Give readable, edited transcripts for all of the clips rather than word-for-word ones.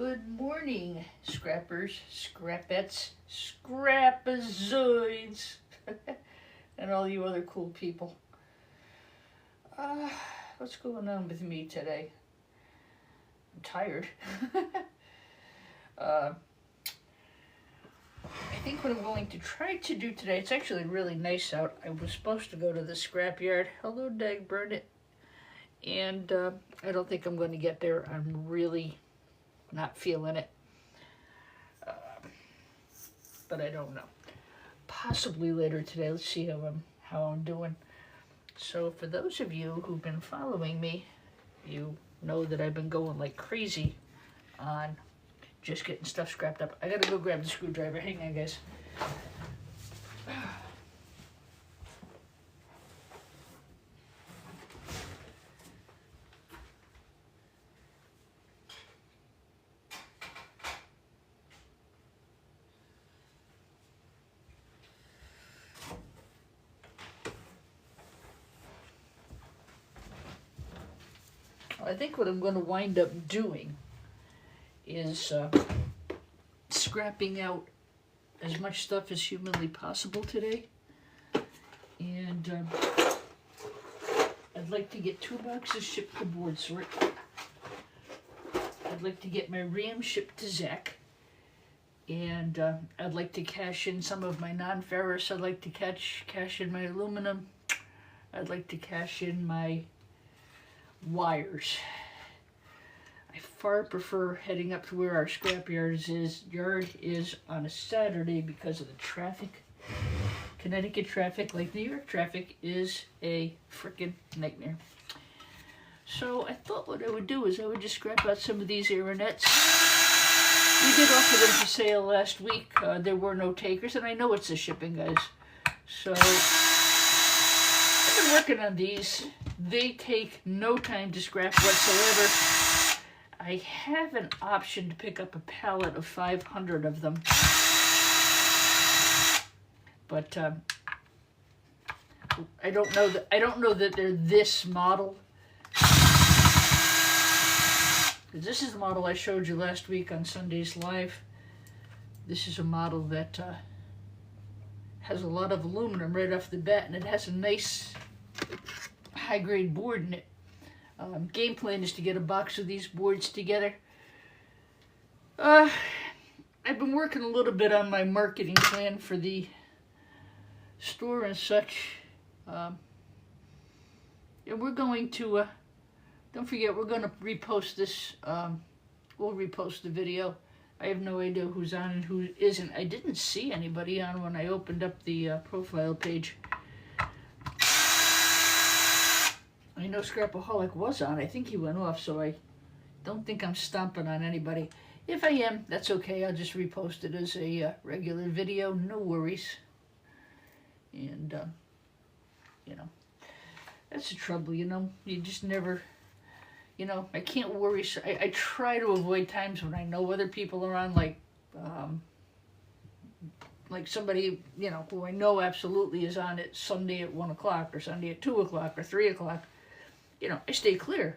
Good morning, scrappers, scrapettes, scrapazoids, and all you other cool people. What's going on with me today? I'm tired. I think what I'm going to try to do today, it's actually really nice out. I was supposed to go to the scrapyard. Hello, Dag Burnett. And I don't think I'm going to get there. I'm really not feeling it. But I don't know. Possibly later today. Let's see how I'm doing. So for those of you who've been following me, you know that I've been going like crazy on just getting stuff scrapped up. I gotta go grab the screwdriver. Hang on, guys. I think what I'm going to wind up doing is scrapping out as much stuff as humanly possible today. And I'd like to get 2 boxes shipped to Boardsort. I'd like to get my RAM shipped to Zach. And I'd like to cash in some of my non-ferrous. I'd like to cash in my aluminum. I'd like to cash in my wires. I far prefer heading up to where our scrapyard is on a Saturday because of the traffic. Connecticut traffic, like New York traffic, is a freaking nightmare. So I thought what I would do is I would just scrap out some of these Aeronets. We did offer them for sale last week. There were no takers, and I know it's the shipping, guys. So I've been working on these. They take no time to scrap whatsoever. I have an option to pick up a pallet of 500 of them. But I don't know that they're this model. This is the model I showed you last week on Sunday's Live. This is a model that has a lot of aluminum right off the bat, and it has a nice high-grade board in it. Game plan is to get a box of these boards together. I've been working a little bit on my marketing plan for the store and such. And we're going to, don't forget, we're going to repost this. We'll repost the video. I have no idea who's on and who isn't. I didn't see anybody on when I opened up the profile page. I know Scrapaholic was on. I think he went off, so I don't think I'm stomping on anybody. If I am, that's okay. I'll just repost it as a regular video. No worries. And, you know, that's the trouble, you know. You just never, you know, I can't worry. I try to avoid times when I know other people are on, like somebody, you know, who I know absolutely is on it Sunday at 1 o'clock or Sunday at 2 o'clock or 3 o'clock. You know, I stay clear.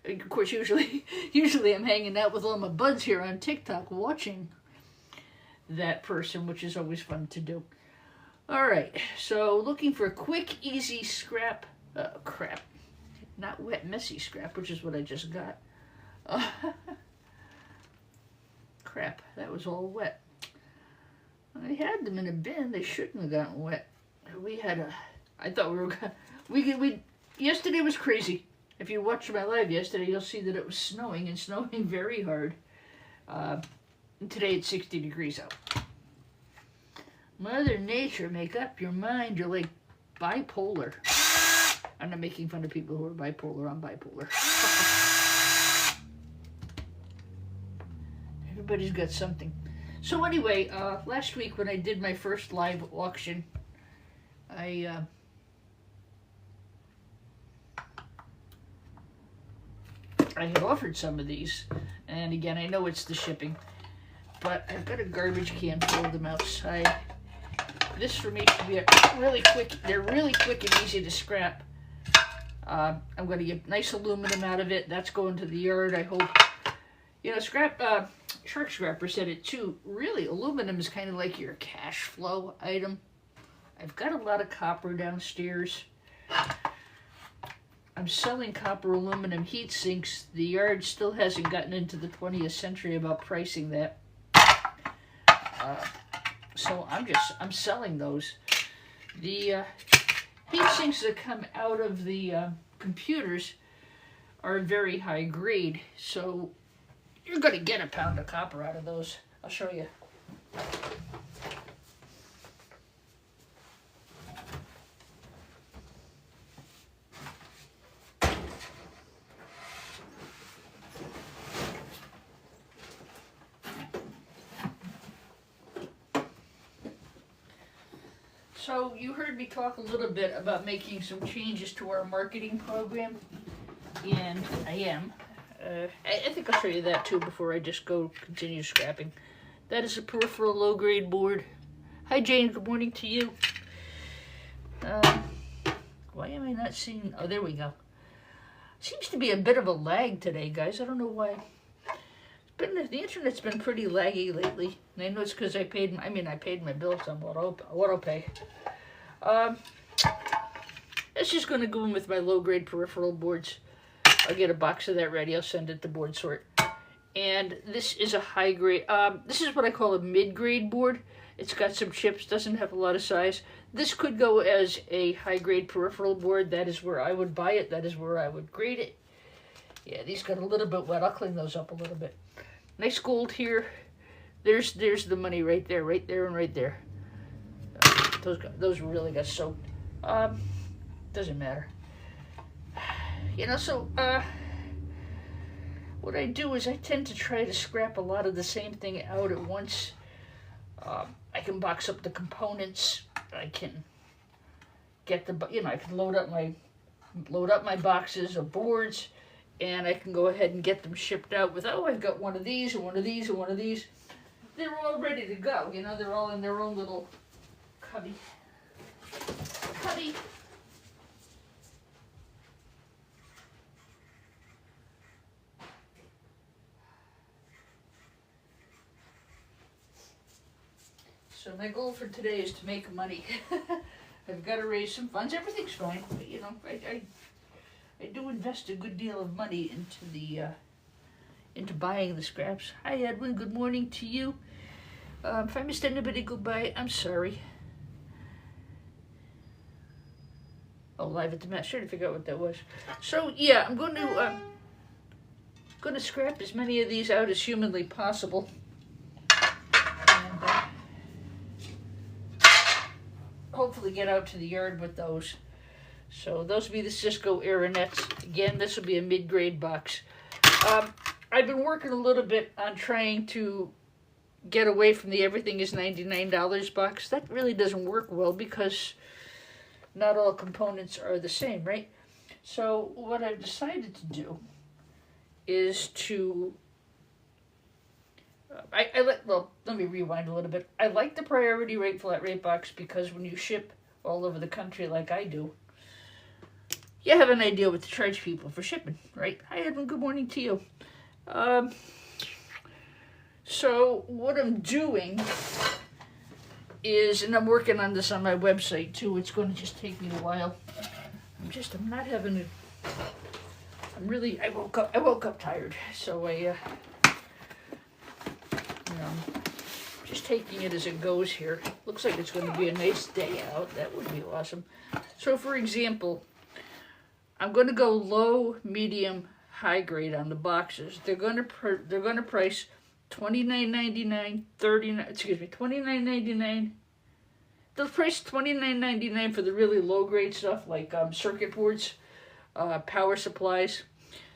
Of course, usually I'm hanging out with all my buds here on TikTok watching that person, which is always fun to do. All right, so looking for a quick, easy scrap. Crap. Not wet, messy scrap, which is what I just got. Crap, that was all wet. I had them in a bin. They shouldn't have gotten wet. I thought we were gonna, yesterday was crazy. If you watched my live yesterday, you'll see that it was snowing, and snowing very hard. And today it's 60 degrees out. Mother Nature, make up your mind. You're like bipolar. I'm not making fun of people who are bipolar. I'm bipolar. Everybody's got something. So anyway, last week when I did my first live auction, I had offered some of these, and again, I know it's the shipping, but I've got a garbage can full of them outside. This for me should be a really quick, they're really quick and easy to scrap. I'm going to get nice aluminum out of it. That's going to the yard. I hope You know, Shark Scrapper said it too. Really, aluminum is kind of like your cash flow item. I've got a lot of copper downstairs. I'm selling copper aluminum heat sinks. The yard still hasn't gotten into the 20th century about pricing that. So I'm selling those. The heat sinks that come out of the computers are very high grade, so you're going to get a pound of copper out of those. I'll show you. So you heard me talk a little bit about making some changes to our marketing program, and I am. I think I'll show you that too before I just go continue scrapping. That is a peripheral low-grade board. Hi Jane, good morning to you. Why am I not seeing... Oh, there we go. Seems to be a bit of a lag today, guys. I don't know why. The internet's been pretty laggy lately. And I know it's because I paid my bills on AutoPay. It's just going to go in with my low-grade peripheral boards. I'll get a box of that ready. I'll send it to Board Sort. And this is a high grade. This is what I call a mid-grade board. It's got some chips, doesn't have a lot of size. This could go as a high-grade peripheral board. That is where I would buy it. That is where I would grade it. Yeah, these got a little bit wet. I'll clean those up a little bit. Nice gold here. There's the money right there, and right there. Those really got soaked. Doesn't matter. You know, so what I do is I tend to try to scrap a lot of the same thing out at once. I can box up the components. I can get I can load up my boxes of boards, and I can go ahead and get them shipped out with, oh, I've got one of these and one of these and one of these. They're all ready to go. You know, they're all in their own little cubby. So my goal for today is to make money. I've got to raise some funds. Everything's fine, but you know, I do invest a good deal of money into buying the scraps. Hi Edwin, good morning to you. If I missed anybody go by, I'm sorry. Oh, live at the match. Trying to figure out what that was. So yeah, I'm going to scrap as many of these out as humanly possible. Hopefully get out to the yard with those. So those will be the Cisco Aeronets. Again, this will be a mid-grade box. I've been working a little bit on trying to get away from the everything is $99 box. That really doesn't work well because not all components are the same, right? So what I've decided to do is to let me rewind a little bit. I like the priority rate flat rate box because when you ship all over the country like I do, you have an idea what to charge people for shipping, right? Hi Edwin, good morning to you. So what I'm doing is, and I'm working on this on my website too, it's going to just take me a while. I'm not having it. I woke up tired, so just taking it as it goes here. Looks like it's going to be a nice day out. That would be awesome. So for example, I'm going to go low, medium, high grade on the boxes. They're going to price $29.99, $29.99. They'll price $29.99 for the really low grade stuff like circuit boards, power supplies.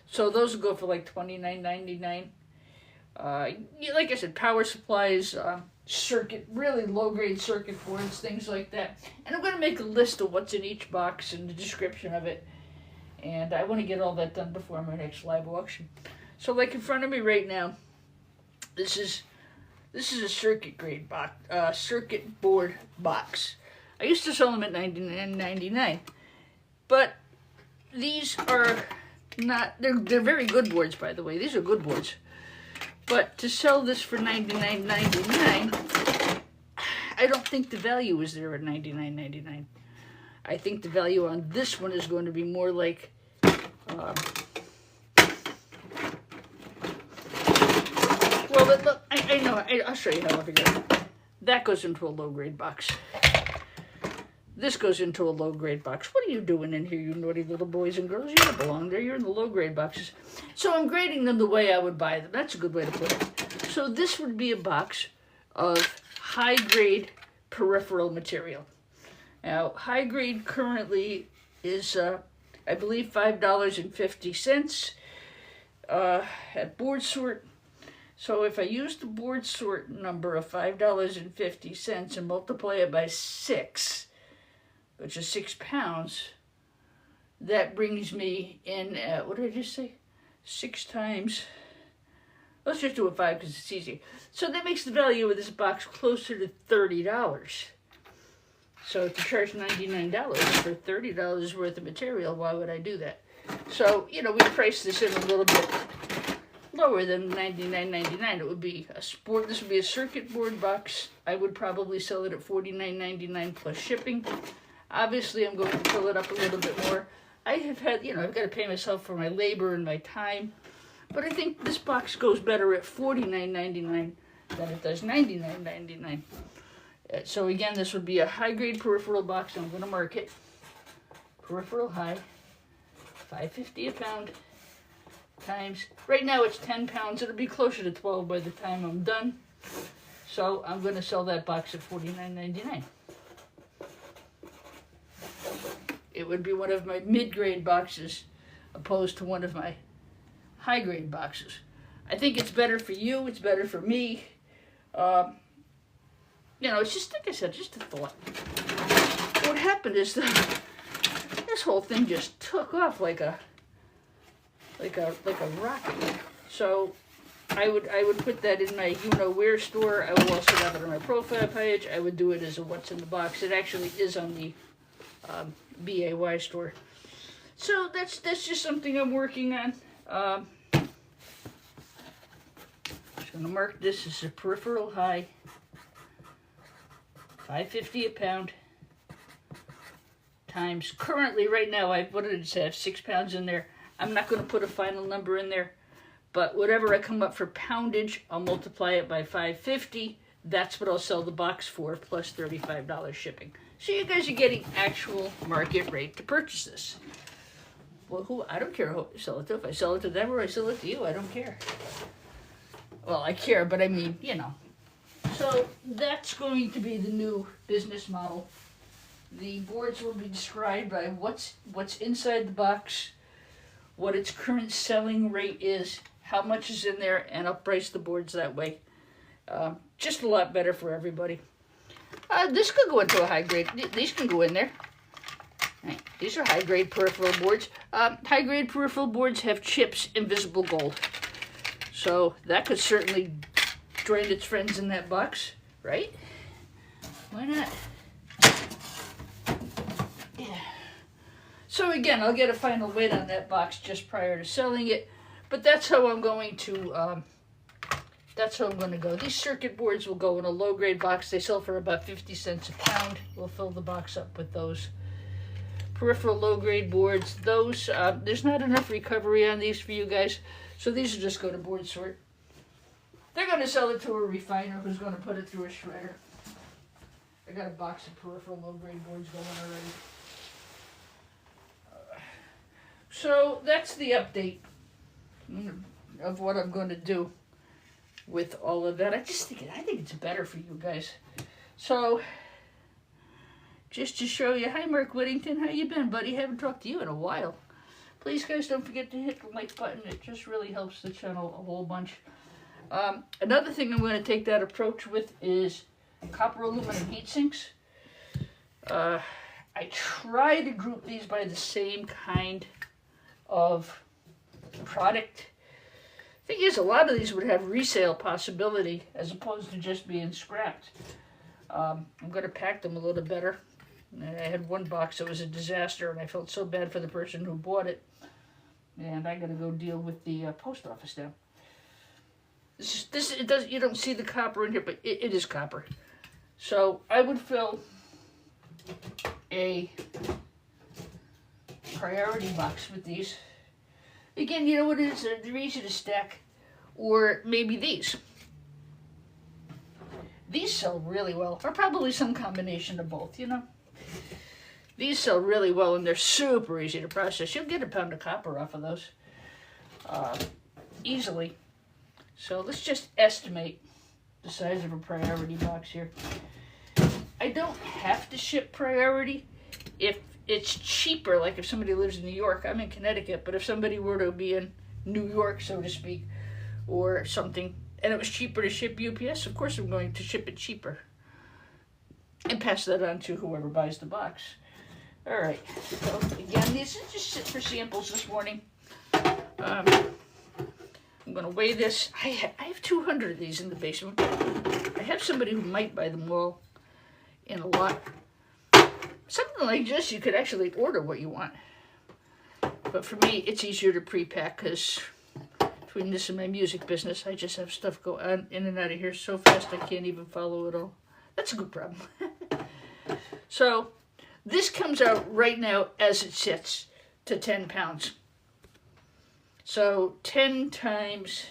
So those will go for like $29.99. Like I said, power supplies, really low-grade circuit boards, things like that. And I'm going to make a list of what's in each box and the description of it. And I want to get all that done before my next live auction. So, like in front of me right now, this is a circuit board box. I used to sell them at $99.99, but these are not. They're very good boards, by the way. These are good boards. But to sell this for $99.99, I don't think the value is there at $99.99. I think the value on this one is going to be more like, well, look, I know, I'll show you how to get it. That goes into a low-grade box. This goes into a low-grade box. What are you doing in here, you naughty little boys and girls? You don't belong there. You're in the low-grade boxes. So I'm grading them the way I would buy them. That's a good way to put it. So this would be a box of high-grade peripheral material. Now, high-grade currently is, I believe, $5.50 at board sort. So if I use the board sort number of $5.50 and multiply it by 6, which is 6 pounds, that brings me in at, what did I just say? 6 times, let's just do it 5 because it's easy. So that makes the value of this box closer to $30. So to charge $99 for $30 worth of material, why would I do that? So, you know, we price this in a little bit lower than $99.99. It would be a sport. This would be a circuit board box. I would probably sell it at $49.99 plus shipping. Obviously, I'm going to fill it up a little bit more. I have had, you know, I've got to pay myself for my labor and my time. But I think this box goes better at $49.99 than it does $99.99. So again, this would be a high-grade peripheral box. I'm going to mark it. Peripheral high, $5.50 a pound. Times, right now it's 10 pounds. It'll be closer to 12 by the time I'm done. So I'm going to sell that box at $49.99. It would be one of my mid-grade boxes opposed to one of my high-grade boxes. I think it's better for you. It's better for me. You know, it's just, like I said, just a thought. What happened is that this whole thing just took off like a rocket. So I would put that in my you-know-where store. I will also have it on my profile page. I would do it as a what's in the box. It actually is on the BAY store. So that's just something I'm working on. Just going to mark this as a peripheral high. $5.50 a pound. Times, currently right now, what did it say? I have 6 pounds in there. I'm not going to put a final number in there, but whatever I come up for poundage, I'll multiply it by $5.50. That's what I'll sell the box for, plus $35 shipping. So you guys are getting actual market rate to purchase this. Well, I don't care who I sell it to. If I sell it to them or I sell it to you, I don't care. Well, I care, but I mean, you know. So that's going to be the new business model. The boards will be described by what's inside the box, what its current selling rate is, how much is in there, and I'll price the boards that way. Just a lot better for everybody. This could go into a high grade. These can go in there. Right. These are high grade peripheral boards. High grade peripheral boards have chips invisible gold. So that could certainly join its friends in that box, right? Why not? Yeah. So again, I'll get a final weight on that box just prior to selling it, but that's how I'm going to go. These circuit boards will go in a low-grade box. They sell for about 50 cents a pound. We'll fill the box up with those. Peripheral low-grade boards, those, there's not enough recovery on these for you guys, so these will just go to board sort. They're going to sell it to a refiner who's going to put it through a shredder. I got a box of peripheral low-grade boards going already. So that's the update of what I'm going to do with all of that. I think it's better for you guys. So just to show you, hi Mark Whittington, how you been, buddy? Haven't talked to you in a while. Please guys, don't forget to hit the like button. It just really helps the channel a whole bunch. Another thing I'm going to take that approach with is copper aluminum heat sinks. I try to group these by the same kind of product. Thing is, a lot of these would have resale possibility as opposed to just being scrapped. I'm going to pack them a little better. I had one box that was a disaster, and I felt so bad for the person who bought it. And I got to go deal with the post office now. It does. You don't see the copper in here, but it is copper. So I would fill a priority box with these. Again, you know what it is? They're easy to stack, or maybe these. These sell really well, or probably some combination of both. You know, these sell really well, and they're super easy to process. You'll get a pound of copper off of those easily. So let's just estimate the size of a priority box here. I don't have to ship priority if it's cheaper, like if somebody lives in New York. I'm in Connecticut, but if somebody were to be in New York, so to speak, or something, and it was cheaper to ship UPS, of course I'm going to ship it cheaper and pass that on to whoever buys the box. All right, so again, these are just for samples this morning. I'm going to weigh this. I have 200 of these in the basement. I have somebody who might buy them all in a lot. Something like this, you could actually order what you want. But for me, it's easier to pre-pack because between this and my music business, I just have stuff go on, in and out of here so fast I can't even follow it all. That's a good problem. So this comes out right now as it sits to 10 pounds. So 10 times,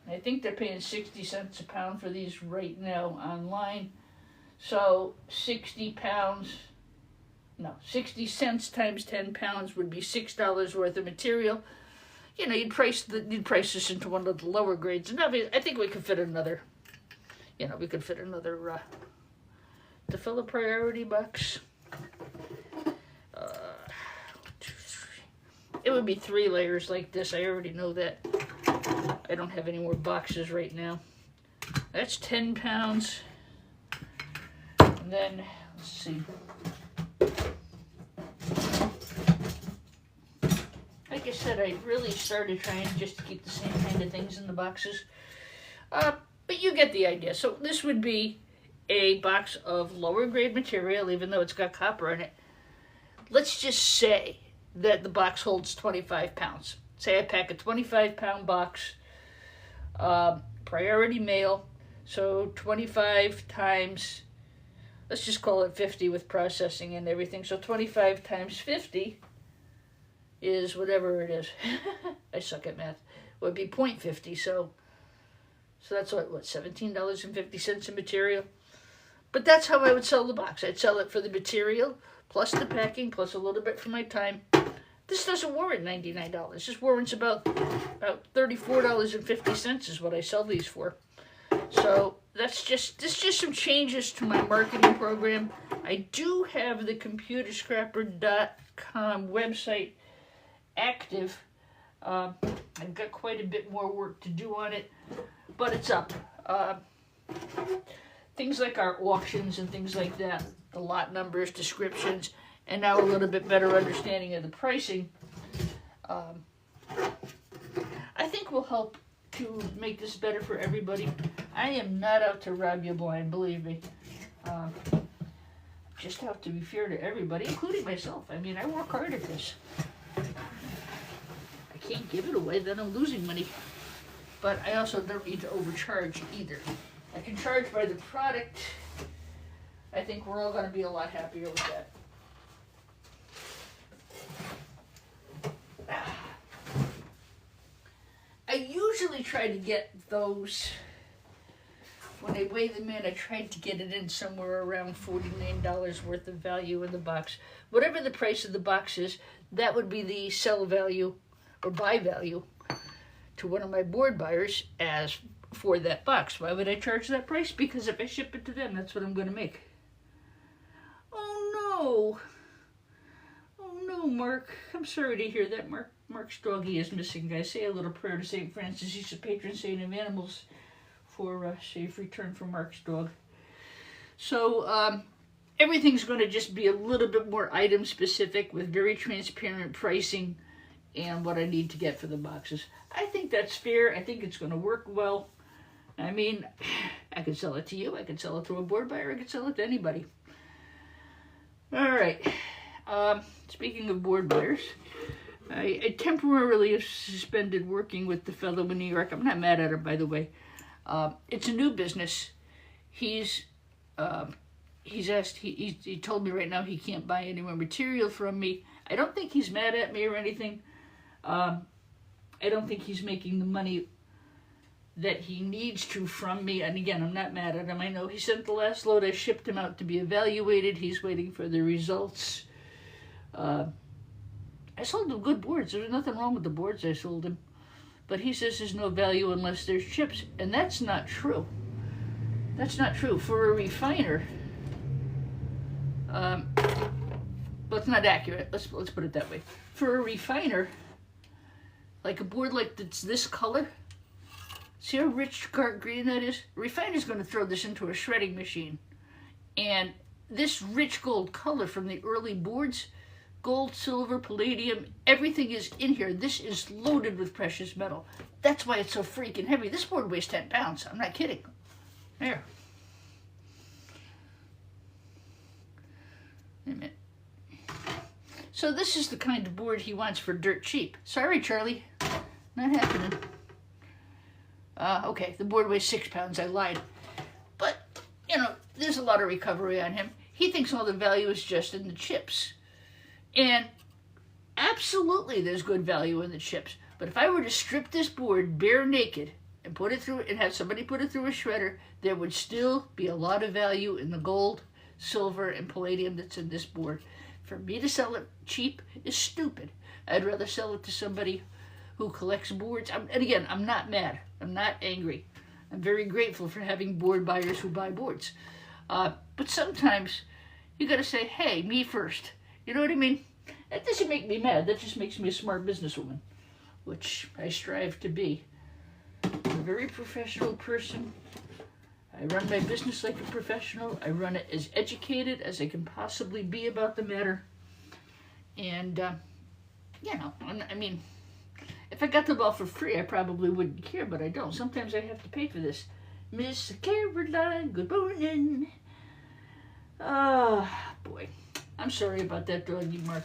I think they're paying 60 cents a pound for these right now online. So 60 cents times 10 pounds would be $6 worth of material. You know, you'd price this into one of the lower grades. And I think we could fit another, to fill a priority box. It would be 3 layers like this. I already know that. I don't have any more boxes right now. That's 10 pounds. And then, let's see. Like I said, I really started trying just to keep the same kind of things in the boxes. But you get the idea. So this would be a box of lower grade material, even though it's got copper in it. Let's just say that the box holds 25 pounds. Say I pack a 25-pound box, priority mail, so 25 times, let's just call it 50 with processing and everything. So 25 times 50 is whatever it is. I suck at math. It would be 0.50, so that's what $17.50 in material? But that's how I would sell the box. I'd sell it for the material, plus the packing, plus a little bit for my time. This doesn't warrant $99. This warrants about $34.50 is what I sell these for. So this just some changes to my marketing program. I do have the computerscrapper.com website active. I've got quite a bit more work to do on it, but it's up. Things like our auctions and things like that, the lot numbers, descriptions, and now a little bit better understanding of the pricing, I think will help to make this better for everybody. I am not out to rob you blind, believe me. Just out to be fair to everybody, including myself. I mean, I work hard at this. I can't give it away, then I'm losing money. But I also don't need to overcharge either. I can charge by the product. I think we're all going to be a lot happier with that. I usually try to get those, when I weigh them in, I tried to get it in somewhere around $49 worth of value in the box. Whatever the price of the box is, that would be the sell value or buy value to one of my board buyers as for that box. Why would I charge that price? Because if I ship it to them, that's what I'm going to make. Oh no, Mark. I'm sorry to hear that. Mark's doggy is missing, guys. Say a little prayer to St. Francis. He's a patron saint of animals for safe return for Mark's dog. So everything's going to just be a little bit more item specific with very transparent pricing and what I need to get for the boxes. I think that's fair. I think it's going to work well. I mean, I could sell it to you. I could sell it to a board buyer. I could sell it to anybody. All right. Speaking of board buyers, I temporarily suspended working with the fellow in New York. I'm not mad at her, by the way. It's a new business. He's asked. He told me right now he can't buy any more material from me. I don't think he's mad at me or anything. I don't think he's making the money that he needs to from me. And again, I'm not mad at him. I know he sent the last load. I shipped him out to be evaluated. He's waiting for the results. I sold him good boards. There was nothing wrong with the boards I sold him. But he says there's no value unless there's chips. And that's not true. That's not true. For a refiner, well, it's not accurate. Let's put it that way. For a refiner, like a board like this color, see how rich dark green that is? A refiner's going to throw this into a shredding machine. And this rich gold color from the early boards, gold, silver, palladium, everything is in here. This is loaded with precious metal. That's why it's so freaking heavy. This board weighs 10 pounds. I'm not kidding. There. Wait a minute. So this is the kind of board he wants for dirt cheap. Sorry, Charlie. Not happening. Okay, the board weighs 6 pounds. I lied. But, you know, there's a lot of recovery on him. He thinks all the value is just in the chips. And absolutely there's good value in the chips. But if I were to strip this board bare naked and put it through and have somebody put it through a shredder, there would still be a lot of value in the gold, silver, and palladium that's in this board. For me to sell it cheap is stupid. I'd rather sell it to somebody who collects boards. And again, I'm not mad. I'm not angry. I'm very grateful for having board buyers who buy boards. But sometimes you got to say, hey, me first. You know what I mean? That doesn't make me mad. That just makes me a smart businesswoman, which I strive to be. I'm a very professional person. I run my business like a professional. I run it as educated as I can possibly be about the matter. And, you know, I mean, if I got the ball for free, I probably wouldn't care, but I don't. Sometimes I have to pay for this. Miss Caroline, good morning. Boy. I'm sorry about that doggy, Mark.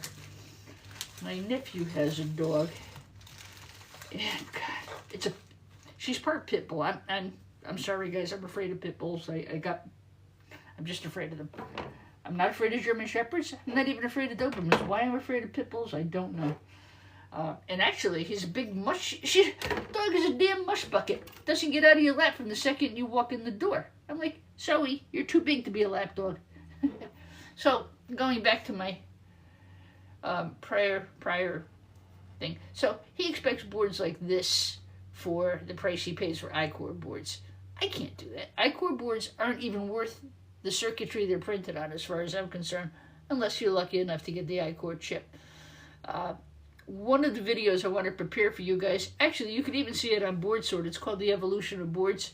My nephew has a dog. And God, she's part pit bull. I'm sorry, guys. I'm afraid of pit bulls. I'm just afraid of them. I'm not afraid of German Shepherds. I'm not even afraid of Dobermans. Why I'm afraid of pit bulls, I don't know. And actually, he's a big mush. Dog is a damn mush bucket. Doesn't get out of your lap from the second you walk in the door. I'm like, Zoe, you're too big to be a lap dog. So, going back to my prior thing. So, he expects boards like this for the price he pays for Ichor boards. I can't do that. Ichor boards aren't even worth the circuitry they're printed on, as far as I'm concerned, unless you're lucky enough to get the Ichor chip. One of the videos I want to prepare for you guys, actually, you can even see it on Board Sword. It's called The Evolution of Boards,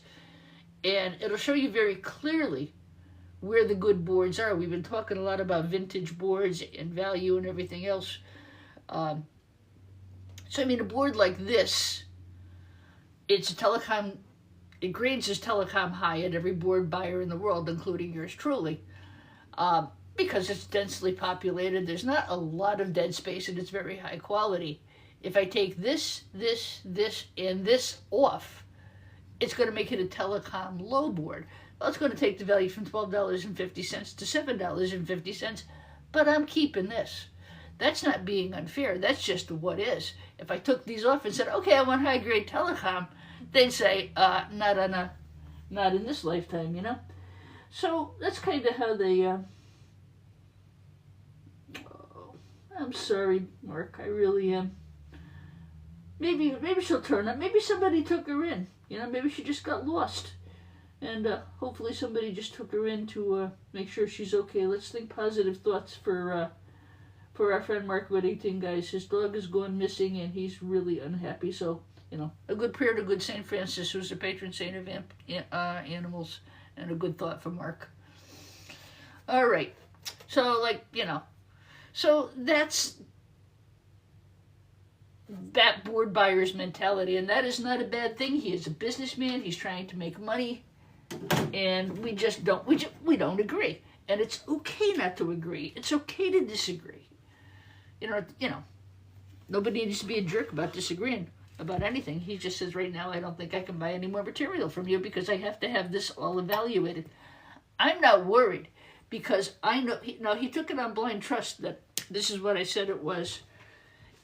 and it'll show you very clearly where the good boards are. We've been talking a lot about vintage boards and value and everything else. So, I mean, a board like this, it's a telecom, it grades as telecom high at every board buyer in the world, including yours truly. Because it's densely populated, there's not a lot of dead space, and it's very high quality. If I take this, and this off, it's going to make it a telecom low board. Well, it's going to take the value from $12.50 to $7.50, but I'm keeping this. That's not being unfair. That's just what is. If I took these off and said, okay, I want high-grade telecom, they'd say, not in this lifetime, you know? So that's kind of how they... I'm sorry, Mark. I really am. Maybe she'll turn up. Maybe somebody took her in. You know, maybe she just got lost. And hopefully somebody just took her in to make sure she's okay. Let's think positive thoughts for our friend Mark Whittington, guys. His dog is going missing, and he's really unhappy. So, you know, a good prayer to good St. Francis, who's the patron saint of animals, and a good thought for Mark. All right. So, like, you know, so that's that board buyer's mentality, and that is not a bad thing. He is a businessman. He's trying to make money, and we just don't. We don't agree, and it's okay not to agree. It's okay to disagree. You know. Nobody needs to be a jerk about disagreeing. about anything. He just says, right now, I don't think I can buy any more material from you because I have to have this all evaluated. I'm not worried because I know, he took it on blind trust that this is what I said it was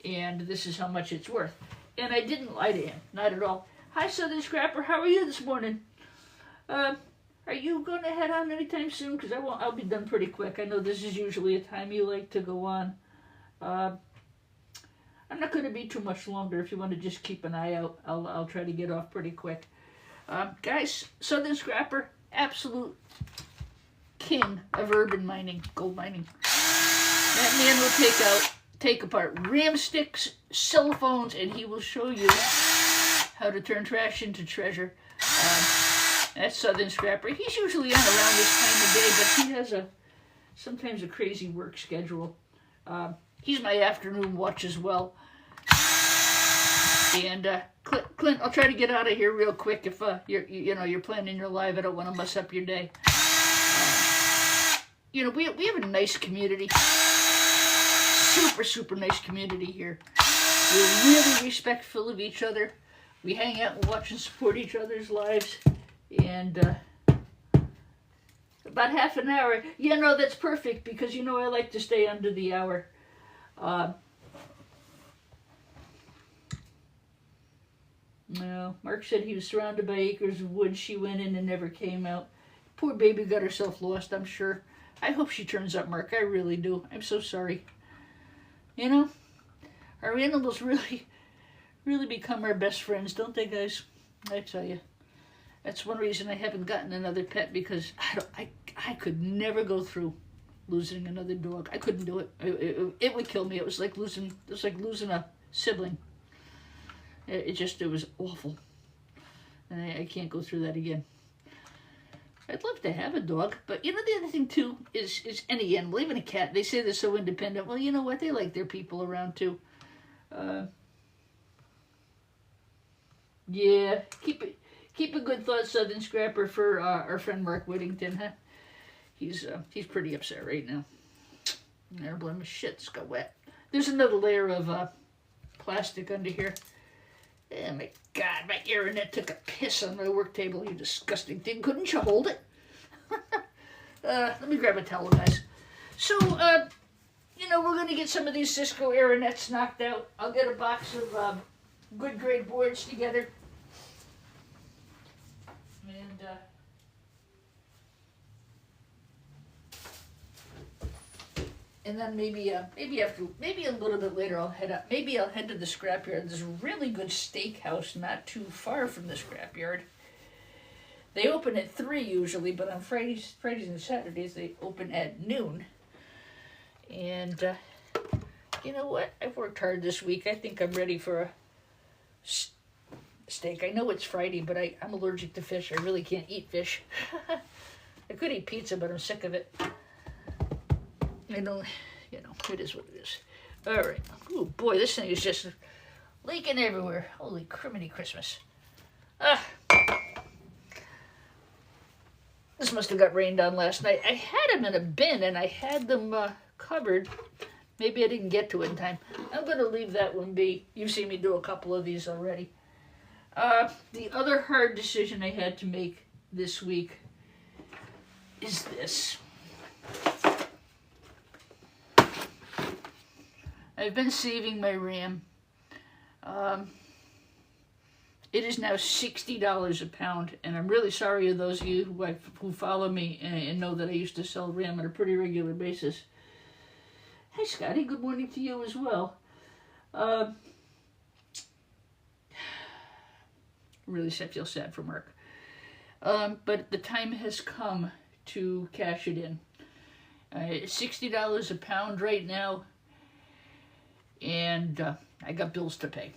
and this is how much it's worth. And I didn't lie to him, not at all. Hi, Southern Scrapper, how are you this morning? Are you going to head on anytime soon? Because I'll be done pretty quick. I know this is usually a time you like to go on. I'm not going to be too much longer. If you want to just keep an eye out, I'll try to get off pretty quick. Guys, Southern Scrapper, absolute king of urban mining, gold mining. That man will take apart ram sticks, cell phones, and he will show you how to turn trash into treasure. That's Southern Scrapper. He's usually on around this time of day, but he has sometimes a crazy work schedule. He's my afternoon watch as well. And Clint, I'll try to get out of here real quick if you're planning your live. I don't want to mess up your day. We have a nice community, super nice community here. We're really respectful of each other. We hang out and watch and support each other's lives. And about half an hour. That's perfect because I like to stay under the hour. No, Mark said he was surrounded by acres of wood. She went in and never came out. Poor baby got herself lost, I'm sure. I hope she turns up, Mark. I really do. I'm so sorry. Our animals really become our best friends, don't they, guys? I tell you. That's one reason I haven't gotten another pet because I could never go through losing another dog. I couldn't do it. It would kill me. It was like losing a sibling. It was awful. And I can't go through that again. I'd love to have a dog, but the other thing too is any animal, even a cat. They say they're so independent. Well, you know what? They like their people around too. Yeah, keep a good thought, Southern Scrapper, for our friend Mark Whittington, huh? He's pretty upset right now. I don't blame his shit. It's got wet. There's another layer of plastic under here. Oh my God, my Aeronet took a piss on my work table, you disgusting thing. Couldn't you hold it? Let me grab a towel, guys. So, we're going to get some of these Cisco Aeronets knocked out. I'll get a box of good grade boards together. And then maybe a little bit later I'll head up. Maybe I'll head to the scrapyard. There's a really good steakhouse not too far from the scrapyard. They open at 3 usually, but on Fridays and Saturdays they open at noon. And you know what? I've worked hard this week. I think I'm ready for a steak. I know it's Friday, but I'm allergic to fish. I really can't eat fish. I could eat pizza, but I'm sick of it. It is what it is. All right. Oh, boy, this thing is just leaking everywhere. Holy criminy Christmas. This must have got rained on last night. I had them in a bin, and I had them covered. Maybe I didn't get to it in time. I'm going to leave that one be. You've seen me do a couple of these already. The other hard decision I had to make this week is this. I've been saving my RAM. It is now $60 a pound, and I'm really sorry to those of you who follow me and know that I used to sell RAM on a pretty regular basis. Hey, Scotty, good morning to you as well. Really feel sad for Mark. But the time has come to cash it in. It's $60 a pound right now. And I got bills to pay,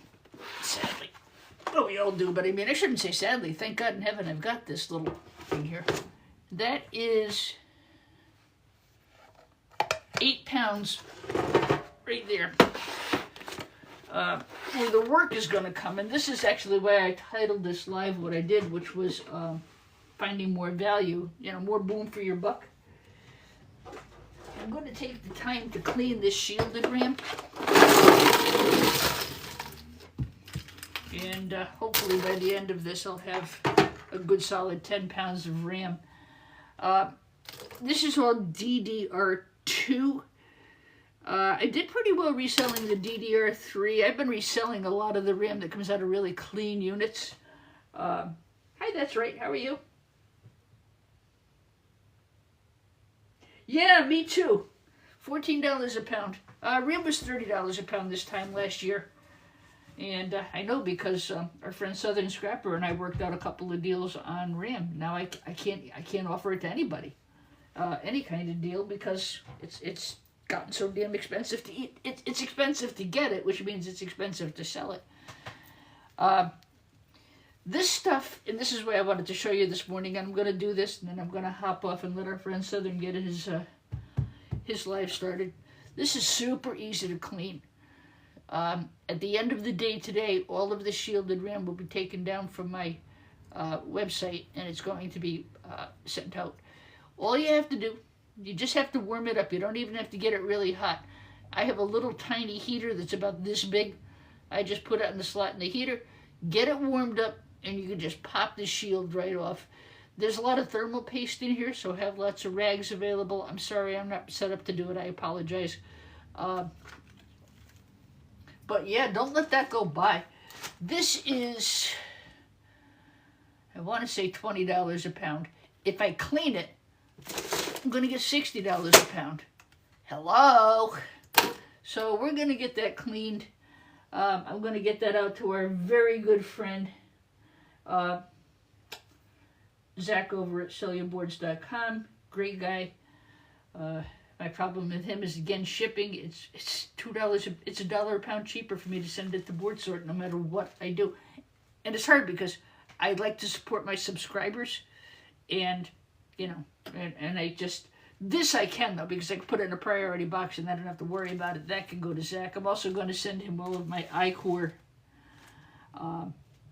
sadly. Well, we all do, but I shouldn't say sadly. Thank God in heaven I've got this little thing here. That is 8 pounds right there. Where the work is going to come, and this is actually why I titled this live what I did, which was finding more value, more boom for your buck. I'm going to take the time to clean this shielded RAM. And hopefully by the end of this I'll have a good solid 10 pounds of RAM. This is all DDR2. I did pretty well reselling the DDR3. I've been reselling a lot of the RAM that comes out of really clean units. Hi, that's right. How are you? Yeah, me too. $14 a pound. RAM was $30 a pound this time last year. And I know because our friend Southern Scrapper and I worked out a couple of deals on RAM. Now I can't offer it to anybody, any kind of deal, because it's gotten so damn expensive to eat. It's expensive to get it, which means it's expensive to sell it. This stuff, and this is why I wanted to show you this morning. I'm going to do this, and then I'm going to hop off and let our friend Southern get his live started. This is super easy to clean. At the end of the day today, all of the shielded RAM will be taken down from my website, and it's going to be sent out. All you have to do, you just have to warm it up. You don't even have to get it really hot. I have a little tiny heater that's about this big. I just put it in the slot in the heater, get it warmed up, and you can just pop the shield right off. There's a lot of thermal paste in here, so have lots of rags available. I'm sorry, I'm not set up to do it. I apologize. But yeah, don't let that go by. This is, I want to say $20 a pound. If I clean it, I'm going to get $60 a pound. Hello? So we're going to get that cleaned. I'm going to get that out to our very good friend, Zach over at SellYourBoards.com. Great guy. My problem with him is, again, shipping. It's $2. It's $1 a pound cheaper for me to send it to Board Sort, no matter what I do. And it's hard because I like to support my subscribers, and you know, and I just, this I can though, because I can put it in a priority box and I don't have to worry about it. That can go to Zach. I'm also going to send him all of my iCore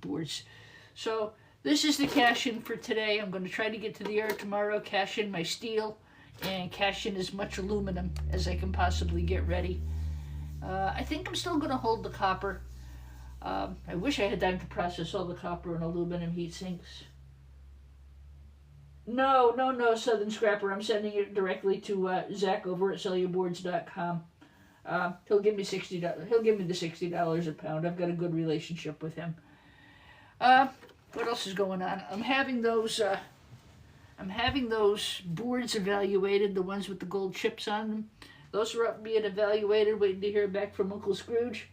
boards. So this is the cash in for today. I'm going to try to get to the air tomorrow, cash in my steel, and cash in as much aluminum as I can possibly get ready. I think I'm still going to hold the copper. I wish I had time to process all the copper and aluminum heat sinks. No, Southern Scrapper. I'm sending it directly to Zach over at SellYourBoards.com. He'll give me $60. He'll give me the $60 a pound. I've got a good relationship with him. What else is going on? I'm having those boards evaluated, the ones with the gold chips on them. Those are up being evaluated, waiting to hear back from Uncle Scrooge.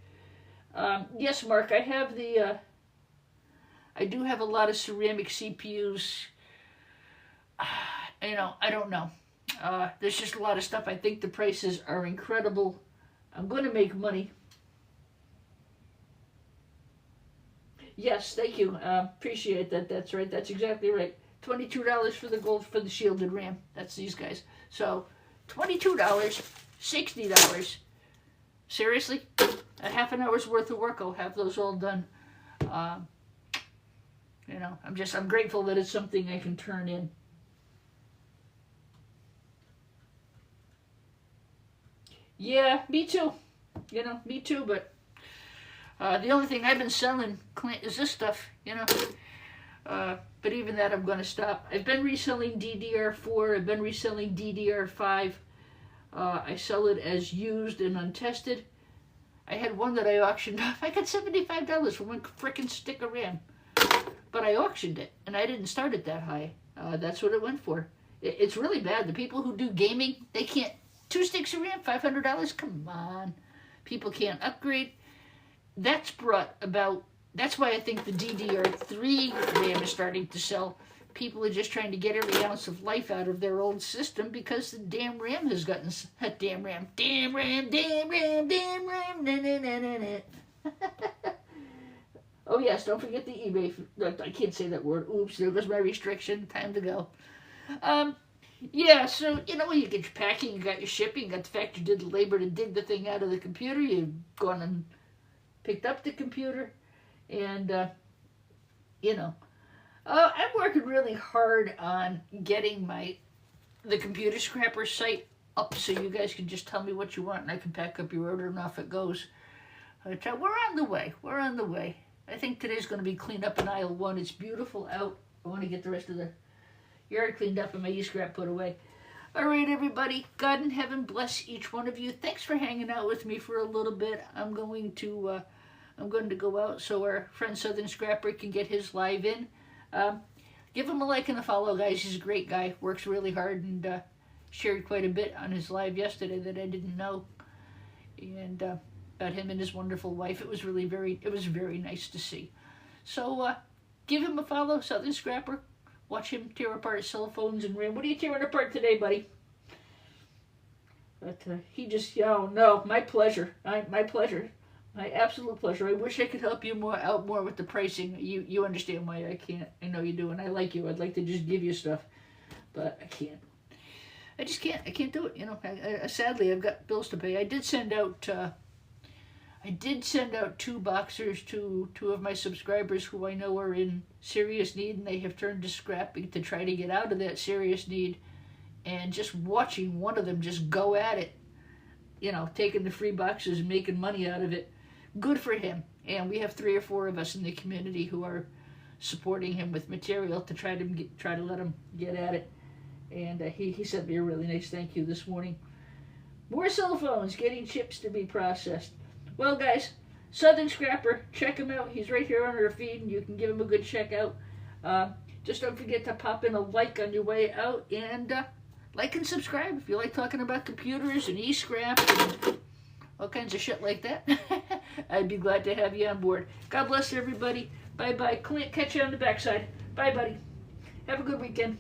Yes, Mark, I have I do have a lot of ceramic CPUs. You know, I don't know. There's just a lot of stuff. I think the prices are incredible. I'm going to make money. Yes, thank you. Appreciate that. That's right. That's exactly right. $22 for the gold for the shielded RAM. That's these guys. So, $22, $60. Seriously? A half an hour's worth of work, I'll have those all done. You know, I'm grateful that it's something I can turn in. Yeah, me too. You know, me too, but the only thing I've been selling is this stuff, you know. But even that I'm going to stop. I've been reselling DDR4. I've been reselling DDR5. I sell it as used and untested. I had one that I auctioned off. I got $75 for one frickin' stick of RAM. But I auctioned it, and I didn't start it that high. That's what it went for. It's really bad. The people who do gaming, they can't. 2 sticks of RAM, $500? Come on. People can't upgrade. That's brought about. That's why I think the DDR3 RAM is starting to sell. People are just trying to get every ounce of life out of their old system because the damn RAM has gotten... Damn RAM. Oh yes, don't forget the eBay. I can't say that word. Oops, there goes my restriction. Time to go. Yeah, so, you know, when you get your packing, you got your shipping, you got the fact you did the labor to dig the thing out of the computer, you've gone and picked up the computer, and, you know, I'm working really hard on getting the Computer Scrapper site up so you guys can just tell me what you want and I can pack up your order and off it goes. But we're on the way. I think today's going to be cleaned up in aisle 1. It's beautiful out. I want to get the rest of the yard cleaned up and my e-scrap put away. All right, everybody. God in heaven bless each one of you. Thanks for hanging out with me for a little bit. I'm going to go out so our friend Southern Scrapper can get his live in. Give him a like and a follow, guys. He's a great guy. Works really hard and shared quite a bit on his live yesterday that I didn't know. And about him and his wonderful wife. It was very nice to see. So give him a follow, Southern Scrapper. Watch him tear apart cell phones and RAM. What are you tearing apart today, buddy? But he just, oh no, my pleasure. My pleasure. My absolute pleasure. I wish I could help you out more with the pricing. You understand why I can't. I know you do, and I like you. I'd like to just give you stuff, but I can't. I just can't. I can't do it. You know. Sadly, I've got bills to pay. I did send out 2 boxers to 2 of my subscribers who I know are in serious need, and they have turned to scrapping to try to get out of that serious need. And just watching one of them just go at it, you know, taking the free boxes and making money out of it, good for him. And we have 3 or 4 of us in the community who are supporting him with material to try to let him get at it. And he sent me a really nice thank you this morning. More cell phones getting chips to be processed. Well, guys, Southern Scrapper, check him out. He's right here on our feed, and you can give him a good check out. Just don't forget to pop in a like on your way out, and like and subscribe if you like talking about computers and e-scrap and all kinds of shit like that. I'd be glad to have you on board. God bless everybody. Bye-bye. Clint, catch you on the backside. Bye, buddy. Have a good weekend.